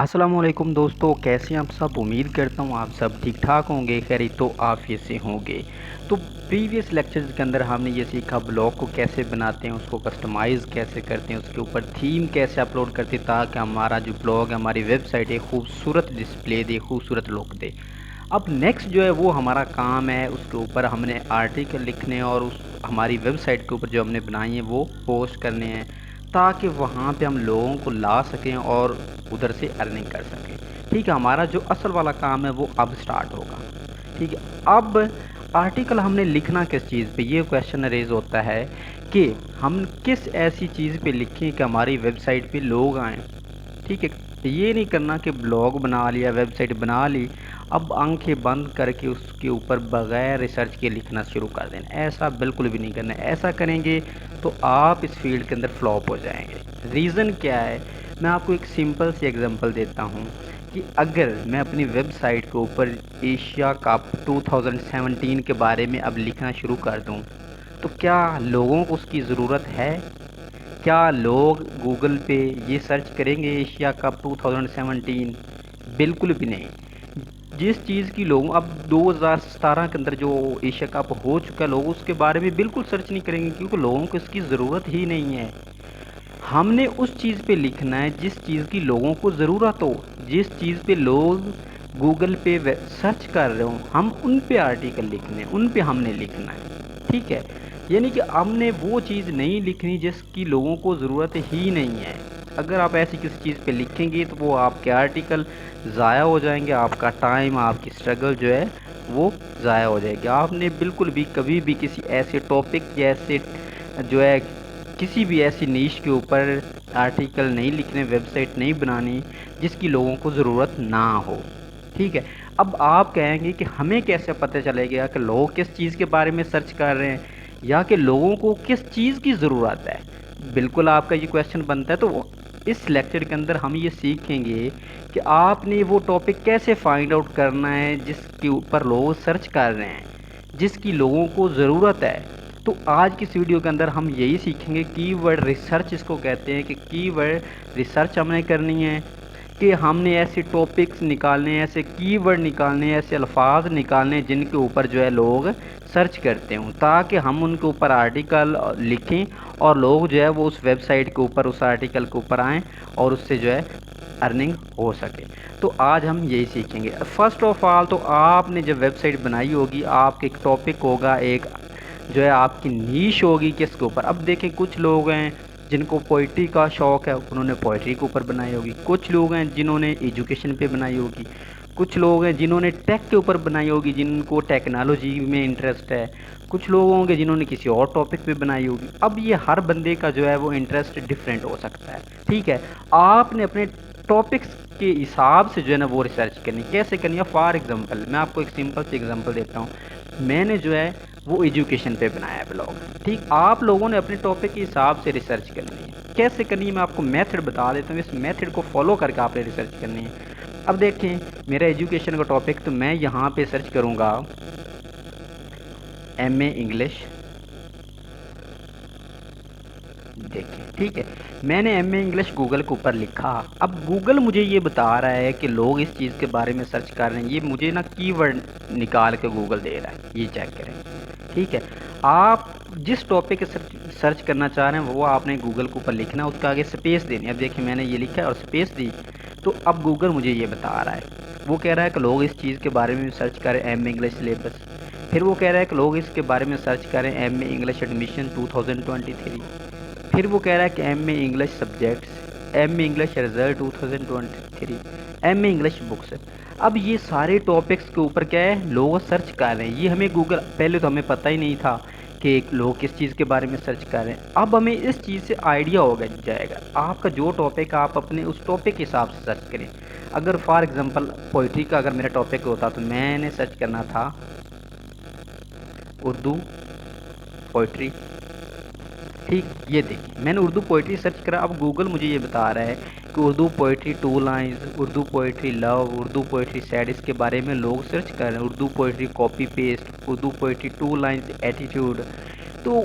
अस्सलामुअलैकुम दोस्तों, कैसे हैं आप सब। उम्मीद करता हूँ आप सब ठीक ठाक होंगे, खैरियत तो आफियत से होंगे। तो प्रीवियस लेक्चर्स के अंदर हमने ये सीखा ब्लॉग को कैसे बनाते हैं, उसको कस्टमाइज़ कैसे करते हैं, उसके ऊपर थीम कैसे अपलोड करते हैं ताकि हमारा जो ब्लॉग है, हमारी वेबसाइट है, खूबसूरत डिस्प्ले दे, खूबसूरत लुक दे। अब नेक्स्ट जो है वो हमारा काम है, उसके ऊपर हमने आर्टिकल लिखने और उस हमारी वेबसाइट के ऊपर जो हमने बनाई है वो पोस्ट करने हैं ताकि वहाँ पे हम लोगों को ला सकें और उधर से अर्निंग कर सकें। ठीक है, हमारा जो असल वाला काम है वो अब स्टार्ट होगा। ठीक है, अब आर्टिकल हमने लिखना किस चीज़ पे, ये क्वेश्चन रेज होता है कि हम किस ऐसी चीज़ पे लिखें कि हमारी वेबसाइट पे लोग आएँ। ठीक है, ये नहीं करना कि ब्लॉग बना लिया, वेबसाइट बना ली, अब आंखें बंद करके उसके ऊपर बगैर रिसर्च के लिखना शुरू कर देना। ऐसा बिल्कुल भी नहीं करना। ऐसा करेंगे तो आप इस फील्ड के अंदर फ्लॉप हो जाएंगे। रीज़न क्या है, मैं आपको एक सिंपल सी एग्जांपल देता हूँ कि अगर मैं अपनी वेबसाइट के ऊपर एशिया कप 2017 के बारे में अब लिखना शुरू कर दूँ तो क्या लोगों को उसकी ज़रूरत है? क्या लोग गूगल पे ये सर्च करेंगे एशिया कप 2017? बिल्कुल भी नहीं। जिस चीज़ की लोग अब 2017 के अंदर जो एशिया कप हो चुका है, लोग उसके बारे में बिल्कुल सर्च नहीं करेंगे क्योंकि लोगों को इसकी ज़रूरत ही नहीं है। हमने उस चीज़ पे लिखना है जिस चीज़ की लोगों को ज़रूरत हो, जिस चीज़ पे लोग गूगल पे सर्च कर रहे हो, हम उन पे आर्टिकल लिखने हैं, उन पे हमने लिखना है। ठीक है, यानी कि हमने वो चीज़ नहीं लिखनी जिसकी लोगों को ज़रूरत ही नहीं है। अगर आप ऐसी किसी चीज़ पे लिखेंगे तो वो आपके आर्टिकल ज़ाया हो जाएंगे, आपका टाइम, आपकी स्ट्रगल जो है वो ज़ाया हो जाएगी। आपने बिल्कुल भी कभी भी किसी ऐसे टॉपिक या ऐसे जो है किसी भी ऐसी नीश के ऊपर आर्टिकल नहीं लिखने, वेबसाइट नहीं बनानी जिसकी लोगों को ज़रूरत ना हो। ठीक है, अब आप कहेंगे कि हमें कैसे पता चलेगा कि लोग किस चीज़ के बारे में सर्च कर रहे हैं या कि लोगों को किस चीज़ की ज़रूरत है। बिल्कुल आपका ये क्वेश्चन बनता है। तो इस लेक्चर के अंदर हम ये सीखेंगे कि आपने वो टॉपिक कैसे फाइंड आउट करना है जिसके ऊपर लोग सर्च कर रहे हैं, जिसकी लोगों को ज़रूरत है। तो आज की इस वीडियो के अंदर हम यही सीखेंगे, कीवर्ड रिसर्च इसको कहते हैं, कि कीवर्ड रिसर्च हमने करनी है कि हमने ऐसे टॉपिक्स निकालने हैं, ऐसे कीवर्ड निकालने हैं, ऐसे अल्फाज निकालने हैं जिनके ऊपर जो है लोग सर्च करते हों ताकि हम उनके ऊपर आर्टिकल लिखें और लोग जो है वो उस वेबसाइट के ऊपर, उस आर्टिकल के ऊपर आएँ और उससे जो है अर्निंग हो सके। तो आज हम यही सीखेंगे। फर्स्ट ऑफ ऑल तो आपने जब वेबसाइट बनाई होगी, आपका एक टॉपिक होगा, एक जो है आपकी नीश होगी किसके ऊपर। अब देखें, कुछ लोग हैं जिनको पोइट्री का शौक़ है, उन्होंने पोइट्री के ऊपर बनाई होगी। कुछ लोग हैं जिन्होंने एजुकेशन पे बनाई होगी। कुछ लोग हैं जिन्होंने टेक के ऊपर बनाई होगी, जिनको टेक्नोलॉजी में इंटरेस्ट है। कुछ लोग होंगे जिन्होंने किसी और टॉपिक पे बनाई होगी। अब ये हर बंदे का जो है वो इंटरेस्ट डिफरेंट हो सकता है। ठीक है, आपने अपने टॉपिक्स के हिसाब से जो है ना वो रिसर्च करनी। कैसे करनी है, फॉर एग्जांपल मैं आपको एक सिंपल सी एग्जांपल देता हूँ। मैंने जो है वो एजुकेशन पे बनाया है ब्लॉग। ठीक, आप लोगों ने अपने टॉपिक के हिसाब से रिसर्च करनी है। कैसे करनी है मैं आपको मेथड बता देता हूँ, इस मेथड को फॉलो करके आपने रिसर्च करनी है। अब देखें, मेरा एजुकेशन का टॉपिक, तो मैं यहाँ पे सर्च करूँगा MA इंग्लिश। देखिए, ठीक है, मैंने MA इंग्लिश गूगल के ऊपर लिखा। अब गूगल मुझे ये बता रहा है कि लोग इस चीज़ के बारे में सर्च कर रहे हैं। ये मुझे ना कीवर्ड निकाल के गूगल दे रहा है, ये चेक करें। ठीक है, आप जिस टॉपिक के सर्च करना चाह रहे हैं वो आपने गूगल के ऊपर लिखना है, उसका आगे स्पेस देनी है। अब देखिए, मैंने ये लिखा है और स्पेस दी, तो अब गूगल मुझे ये बता रहा है, वो कह रहा है कि लोग इस चीज़ के बारे में सर्च करें, MA इंग्लिश सिलेबस। फिर वो कह रहा है कि लोग इसके बारे में सर्च करें MA इंग्लिश एडमिशन 2023। फिर वो कह रहा है कि MA English subjects, MA English result 2023, MA English books. अब ये सारे टॉपिक्स के ऊपर क्या है, लोग सर्च कर रहे हैं। ये हमें गूगल, पहले तो हमें पता ही नहीं था कि लोग किस चीज़ के बारे में सर्च कर रहे हैं। अब हमें इस चीज़ से आइडिया हो जाएगा। आपका जो टॉपिक, आप अपने उस टॉपिक के हिसाब से सर्च करें। अगर फॉर एग्जांपल पोइट्री का अगर मेरा टॉपिक होता तो मैंने सर्च करना था उर्दू पोइट्री। ठीक, ये देखिए, मैंने उर्दू पोइट्री सर्च करा। अब गूगल मुझे ये बता रहा है कि Urdu poetry 2 lines, Urdu poetry love, Urdu poetry sad, इसके बारे में लोग सर्च कर रहे हैं। Urdu poetry copy paste, Urdu poetry 2 lines attitude. तो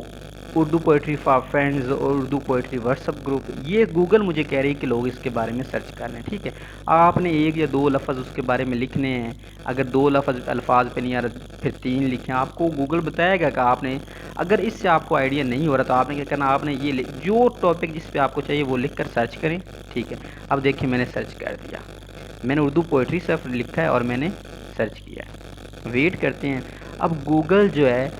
उर्दू पोइट्री फॉर फ्रेंड्स और उर्दू पोइट्री व्हाट्सअप ग्रुप, ये गूगल मुझे कह रही है कि लोग इसके बारे में सर्च कर रहे हैं। ठीक है, आपने एक या दो लफ्ज़ उसके बारे में लिखने हैं, अगर दो अल्फाज पे नहीं आ रहा फिर 3 लिखे, आपको गूगल बताएगा कि आपने, अगर इससे आपको आइडिया नहीं हो रहा तो आपने क्या करना, आपने ये जो टॉपिक जिस पे आपको चाहिए वो लिख कर सर्च करें। ठीक है, अब देखिए मैंने सर्च कर दिया, मैंने उर्दू पोइट्री सिर्फ लिखा है और मैंने सर्च किया है। वेट करते हैं, अब गूगल जो है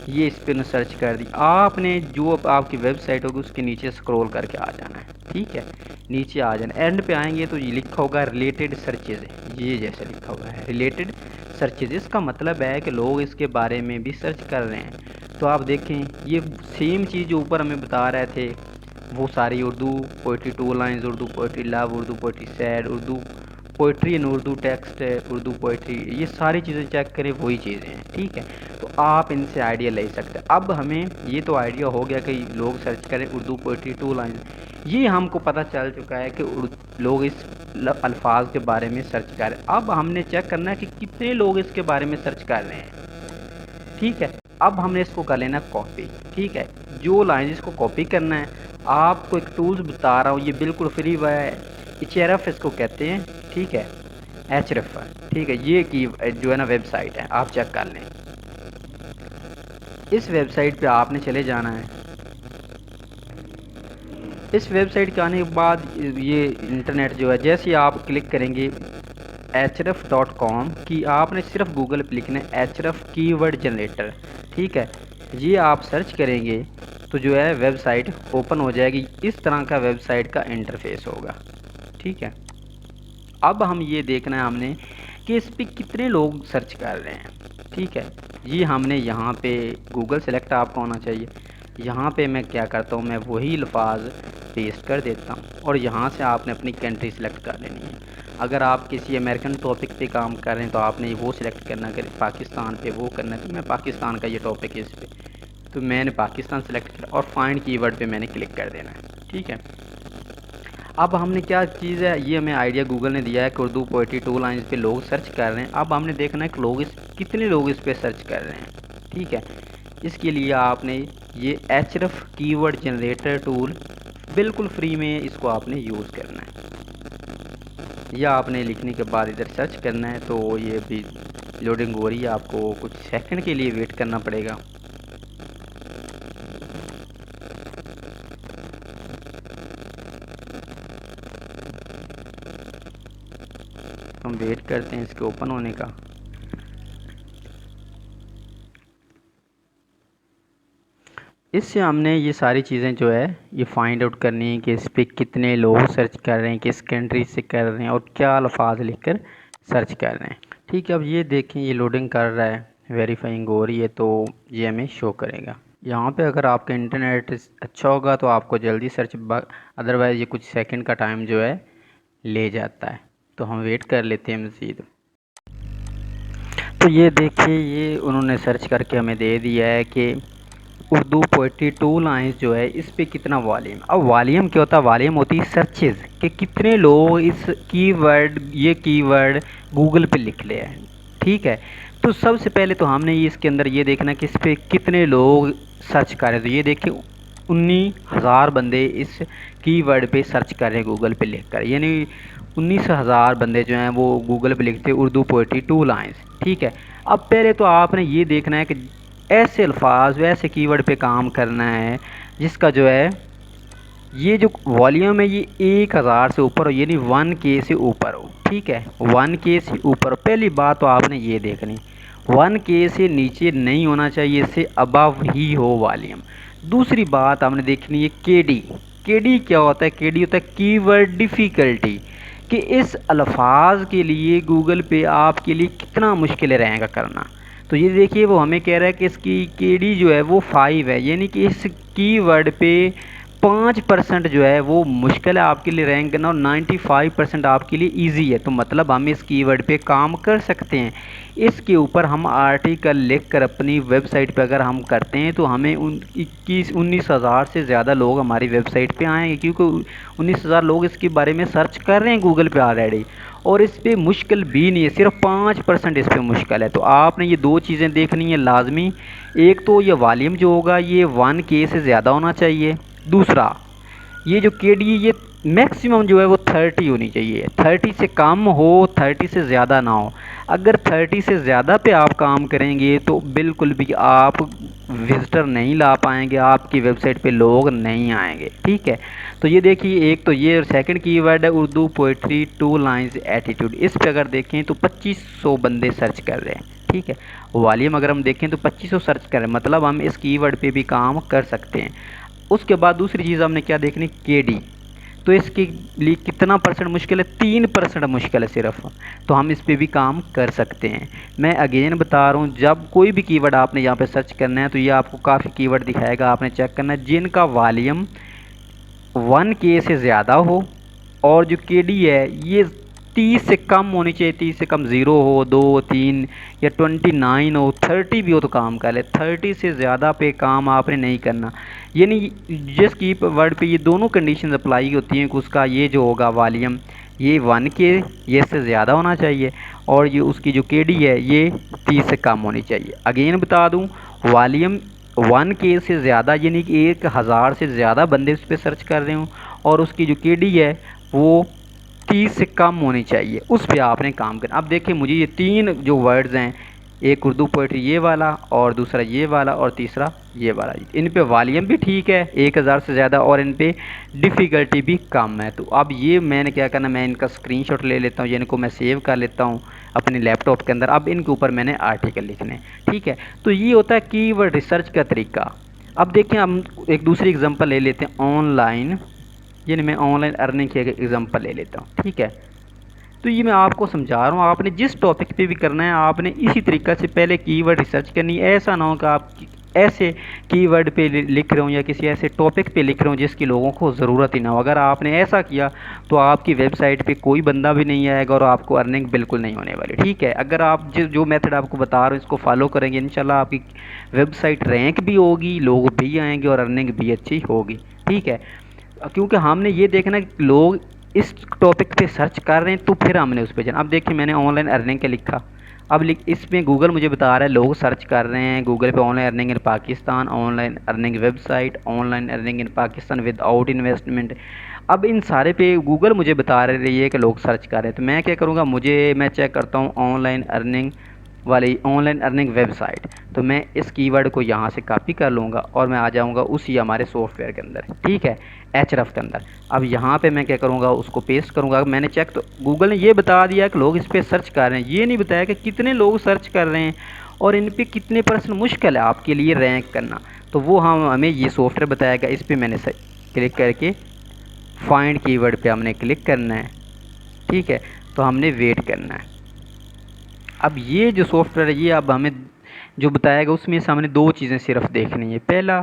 ये इस पर सर्च कर दी, आपने जो आपकी वेबसाइट होगी उसके नीचे स्क्रॉल करके आ जाना है। ठीक है, नीचे आ जाना, एंड पे आएंगे तो ये लिखा होगा रिलेटेड सर्चेज, ये जैसे लिखा हुआ है रिलेटेड सर्चेज, इसका मतलब है कि लोग इसके बारे में भी सर्च कर रहे हैं। तो आप देखें ये सेम चीज़ जो ऊपर हमें बता रहे थे, वो सारी Urdu poetry 2 lines, Urdu poetry love, Urdu poetry sad, Urdu poetry in Urdu text, Urdu poetry, ये सारी चीज़ें चेक करें वही चीज़ें हैं। ठीक है, तो आप इनसे आइडिया ले सकते हैं। अब हमें ये तो आइडिया हो गया कि लोग सर्च करें उर्दू पोइट्री 2 लाइन्स, ये हमको पता चल चुका है कि लोग इस अल्फाज के बारे में सर्च कर रहे हैं। अब हमने चेक करना है कि कितने लोग इसके बारे में सर्च कर रहे हैं। ठीक है, अब हमने इसको कर लेना कॉपी। ठीक है, जो लाइन इसको कॉपी करना है, आपको एक टूल्स बता रहा हूँ, ये बिल्कुल फ्री हुआ है, एचरफ इसको कहते हैं। ठीक है, एचरफ, ठीक है, ये की जो है ना वेबसाइट है, आप चेक कर लें। इस वेबसाइट पे आपने चले जाना है। इस वेबसाइट के आने के बाद ये इंटरनेट जो है, जैसे आप क्लिक करेंगे href.com की, आपने सिर्फ गूगल पे लिखना है href कीवर्ड जनरेटर। ठीक है, ये आप सर्च करेंगे तो जो है वेबसाइट ओपन हो जाएगी, इस तरह का वेबसाइट का इंटरफेस होगा। ठीक है, अब हम ये देखना है हमने कि इस पर कितने लोग सर्च कर रहे हैं। ठीक है, ये हमने यहाँ पे गूगल सेलेक्ट आपको होना चाहिए, यहाँ पे मैं क्या करता हूँ, मैं वही अल्फाज पेस्ट कर देता हूँ और यहाँ से आपने अपनी कंट्री सेलेक्ट कर लेनी है। अगर आप किसी अमेरिकन टॉपिक पे काम कर रहे हैं तो आपने वो सिलेक्ट करना, अगर पाकिस्तान पे वो करना है तो मैं पाकिस्तान का ये टॉपिक है इस पर, तो मैंने पाकिस्तान सेलेक्ट किया और फाइंड कीवर्ड पे मैंने क्लिक कर देना है। ठीक है, अब हमने क्या चीज़ है, ये हमें आइडिया गूगल ने दिया है कि उर्दू पोइट्री 2 लाइन्स पे लोग सर्च कर रहे हैं। अब हमने देखना है कि कितने लोग इस पे सर्च कर रहे हैं। ठीक है, इसके लिए आपने ये href कीवर्ड जनरेटर टूल बिल्कुल फ्री में, इसको आपने यूज़ करना है। यह आपने लिखने के बाद इधर सर्च करना है, तो ये भी लोडिंग हो रही है, आपको कुछ सेकंड के लिए वेट करना पड़ेगा। हम वेट करते हैं इसके ओपन होने का। इससे हमने ये सारी चीज़ें जो है ये फाइंड आउट करनी है कि इस पर कितने लोग सर्च कर रहे हैं, किस कंट्री से कर रहे हैं और क्या अल्फाज लिखकर सर्च कर रहे हैं। ठीक है, अब ये देखें ये लोडिंग कर रहा है, वेरीफाइंग हो रही है, तो ये हमें शो करेगा। यहाँ पे अगर आपका इंटरनेट अच्छा होगा तो आपको जल्दी सर्च, अदरवाइज़ ये कुछ सेकंड का टाइम जो है ले जाता है। तो हम वेट कर लेते हैं मज़ीद। तो ये देखिए ये उन्होंने सर्च करके हमें दे दिया है कि उर्दू पोइट्री 2 लाइन्स जो है इस पे कितना वॉल्यूम। अब वॉल्यूम क्या होता है, वॉल्यूम होती है सर्चेज़ कि कितने लोग इस ये कीवर्ड गूगल पे लिख ले हैं। ठीक है, तो सबसे पहले तो हमने इसके अंदर ये देखना कि इस पे कितने लोग सर्च कर रहे हैं। तो ये देखिए 19,000 बंदे इस कीवर्ड पे सर्च कर रहे हैं गूगल पे लिख कर, यानी 19,000 बंदे जो हैं वो गूगल पे लिखते हैं उर्दू पोइट्री 2 लाइन्स। ठीक है, अब पहले तो आपने ये देखना है कि ऐसे अल्फाज वैसे कीवर्ड पे काम करना है जिसका जो है ये जो वॉल्यूम है ये 1000 से ऊपर हो, यानी 1K से ऊपर हो। ठीक है, 1K से ऊपर। पहली बात तो आपने ये देखनी, 1K से नीचे नहीं होना चाहिए, इससे अबव ही हो वॉल्यूम। दूसरी बात आपने देखनी है केडी क्या होता है, केडी होता है कीवर्ड डिफ़िकल्टी, कि इस अल्फाज के लिए गूगल पे आपके लिए कितना मुश्किल रहेगा करना। तो ये देखिए वो हमें कह रहा है कि इसकी केडी जो है वो 5 है, यानी कि इस कीवर्ड पे 5% जो है वो मुश्किल है आपके लिए रैंक करना और 95% आपके लिए इजी है। तो मतलब हम इस कीवर्ड पे काम कर सकते हैं। इसके ऊपर हम आर्टिकल लिखकर अपनी वेबसाइट पे अगर हम करते हैं तो हमें 19,000 से ज़्यादा लोग हमारी वेबसाइट पे आएंगे, क्योंकि 19,000 लोग इसके बारे में सर्च कर रहे हैं गूगल पे ऑलरेडी। और इस पे मुश्किल भी नहीं है, सिर्फ 5% इस पे मुश्किल है। तो आपने ये दो चीज़ें देखनी है लाजमी। एक तो ये वॉल्यूम जो होगा ये 1K से ज़्यादा होना चाहिए। दूसरा ये जो के डी ये मैक्सिमम जो है वो 30 होनी चाहिए, 30 से कम हो, 30 से ज़्यादा ना हो। अगर 30 से ज़्यादा पे आप काम करेंगे तो बिल्कुल भी आप विजिटर नहीं ला पाएंगे, आपकी वेबसाइट पे लोग नहीं आएंगे। ठीक है, तो ये देखिए, एक तो ये सेकंड कीवर्ड है उर्दू पोइट्री 2 लाइन्स एटीट्यूड। इस पे अगर देखें तो 2500 बंदे सर्च कर रहे हैं। ठीक है, वॉल्यूम अगर हम देखें तो 2500 सर्च कर रहे हैं, मतलब हम इस कीवर्ड पे भी काम कर सकते हैं। उसके बाद दूसरी चीज़ हमने क्या देखनी, के डी। तो इसके लिए कितना परसेंट मुश्किल है, 3% मुश्किल है सिर्फ। तो हम इस पे भी काम कर सकते हैं। मैं अगेन बता रहा हूँ, जब कोई भी कीवर्ड आपने यहाँ पे सर्च करना है तो ये आपको काफ़ी कीवर्ड दिखाएगा, आपने चेक करना है जिनका वॉल्यूम 1K से ज़्यादा हो और जो के डी है ये 30 से कम होनी चाहिए। 30 से कम 0 हो, 2, 3 या 29 हो, 30 भी हो तो काम कर ले। 30 से ज़्यादा पे काम आपने नहीं करना। यानी जिस की वर्ड पे ये दोनों कंडीशन अप्लाई होती हैं कि उसका ये जो होगा वॉल्यूम ये 1K ये से ज़्यादा होना चाहिए और ये उसकी जो के डी है ये 30 से कम होनी चाहिए। अगेन बता दूँ, वॉल्यूम 1K से ज़्यादा यानी कि 1000 से ज़्यादा बंदे उस पर सर्च कर रहे हों और उसकी जो के डी है वो 30 से कम होनी चाहिए, उस पर आपने काम करना। अब देखिए, मुझे ये तीन जो वर्ड्स हैं, एक उर्दू पोइट्री ये वाला और दूसरा ये वाला और तीसरा ये वाला, इन पे वॉल्यूम भी ठीक है 1000 से ज़्यादा और इन पे डिफ़िकल्टी भी कम है। तो अब ये मैंने क्या करना, मैं इनका स्क्रीनशॉट ले लेता हूँ, इनको मैं सेव कर लेता हूँ अपने लैपटॉप के अंदर। अब इनके ऊपर मैंने आर्टिकल लिखने। ठीक है, तो ये होता है कीवर्ड रिसर्च का तरीका। अब देखें, हम एक दूसरी एग्जांपल ले लेते हैं, ऑनलाइन, यानी मैं ऑनलाइन अर्निंग की एग्जांपल ले लेता हूँ। ठीक है, तो ये मैं आपको समझा रहा हूँ, आपने जिस टॉपिक पे भी करना है आपने इसी तरीक़ा से पहले कीवर्ड रिसर्च करनी है। ऐसा ना हो कि आप ऐसे कीवर्ड पे लिख रहे हो या किसी ऐसे टॉपिक पे लिख रहे हो जिसकी लोगों को ज़रूरत ही ना हो। अगर आपने ऐसा किया तो आपकी वेबसाइट पे कोई बंदा भी नहीं आएगा और आपको अर्निंग बिल्कुल नहीं होने वाली। ठीक है, अगर आप जो मेथड आपको बता रहा हूँ इसको फॉलो करेंगे, इंशाल्लाह आपकी वेबसाइट रैंक भी होगी, लोग भी आएंगे और अर्निंग भी अच्छी होगी। ठीक है, क्योंकि हमने ये देखना कि लोग इस टॉपिक पे सर्च कर रहे हैं तो फिर हमने उस पर जाना। अब देखिए, मैंने ऑनलाइन अर्निंग का लिखा, अब इसमें गूगल मुझे बता रहा है लोग सर्च कर रहे हैं गूगल पे online earning in Pakistan, online earning website, online earning in Pakistan without investment. अब इन सारे पे गूगल मुझे बता रही है कि लोग सर्च कर रहे हैं, तो मैं क्या करूँगा, मैं चेक करता हूँ ऑनलाइन अर्निंग वाली, ऑनलाइन अर्निंग वेबसाइट। तो मैं इस कीवर्ड को यहाँ से कॉपी कर लूँगा और मैं आ जाऊँगा उसी हमारे सॉफ्टवेयर के अंदर। ठीक है, एचरफ के अंदर। अब यहाँ पे मैं क्या करूँगा, उसको पेस्ट करूँगा। मैंने चेक, तो गूगल ने ये बता दिया कि लोग इस पर सर्च कर रहे हैं, ये नहीं बताया कि कितने लोग सर्च कर रहे हैं और इन पर कितने % मुश्किल है आपके लिए रैंक करना। तो वो हमें ये सॉफ्टवेयर बताएगा। इस पर मैंने क्लिक करके फाइंड कीवर्ड पे हमने क्लिक करना है। ठीक है, तो हमने वेट करना है। अब ये जो सॉफ्टवेयर है ये अब हमें जो बताएगा उसमें से हमने दो चीज़ें सिर्फ देखनी है। पहला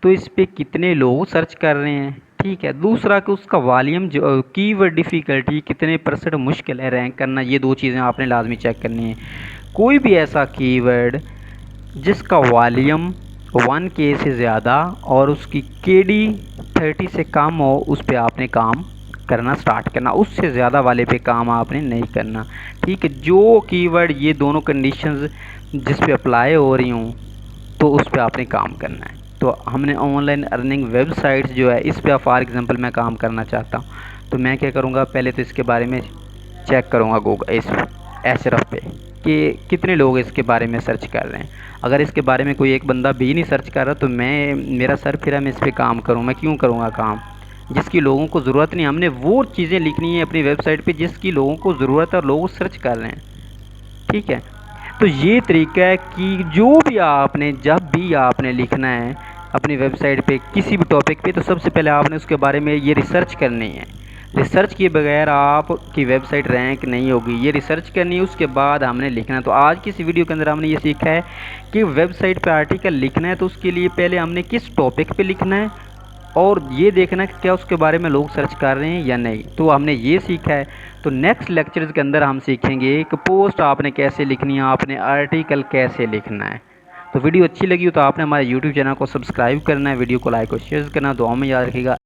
तो इस पे कितने लोग सर्च कर रहे हैं। ठीक है, दूसरा कि उसका वॉल्यूम जो कीवर्ड डिफ़िकल्टी कितने % मुश्किल है रैंक करना, ये दो चीज़ें आपने लाजमी चेक करनी है। कोई भी ऐसा कीवर्ड जिसका वॉल्यूम 1K से ज़्यादा और उसकी KD 30 से कम हो, उस पर आपने काम करना स्टार्ट करना, उससे ज़्यादा वाले पे काम आपने नहीं करना। ठीक है, जो कीवर्ड ये दोनों कंडीशंस जिस पे अप्लाई हो रही हूँ तो उस पे आपने काम करना है। तो हमने ऑनलाइन अर्निंग वेबसाइट्स जो है इस पे फॉर एग्जांपल मैं काम करना चाहता हूँ, तो मैं क्या करूँगा, पहले तो इसके बारे में चेक करूँगा गूगल इस एचरफ पे कि कितने लोग इसके बारे में सर्च कर रहे हैं। अगर इसके बारे में कोई एक बंदा भी नहीं सर्च कर रहा तो मेरा सर फिर मैं इस पर काम करूँ, मैं क्यों करूँगा काम जिसकी लोगों को ज़रूरत नहीं। हमने वो चीज़ें लिखनी है अपनी वेबसाइट पे जिसकी लोगों को ज़रूरत है और लोग सर्च कर रहे हैं। ठीक है, तो ये तरीका है कि जब भी आपने लिखना है अपनी वेबसाइट पे किसी भी टॉपिक पे, तो सबसे पहले आपने उसके बारे में ये रिसर्च करनी है। रिसर्च किए बगैर आपकी वेबसाइट रैंक नहीं होगी, ये रिसर्च करनी है, उसके बाद हमने लिखना है। तो आज की इस वीडियो के अंदर हमने ये सीखा है कि वेबसाइट पे आर्टिकल लिखना है तो उसके लिए पहले हमने किस टॉपिक पे लिखना है और ये देखना कि क्या उसके बारे में लोग सर्च कर रहे हैं या नहीं। तो हमने ये सीखा है। तो नेक्स्ट लेक्चर्स के अंदर हम सीखेंगे कि पोस्ट आपने कैसे लिखनी है, आपने आर्टिकल कैसे लिखना है। तो वीडियो अच्छी लगी हो तो आपने हमारे YouTube चैनल को सब्सक्राइब करना है, वीडियो को लाइक और शेयर करना। दुआ में याद रखिएगा।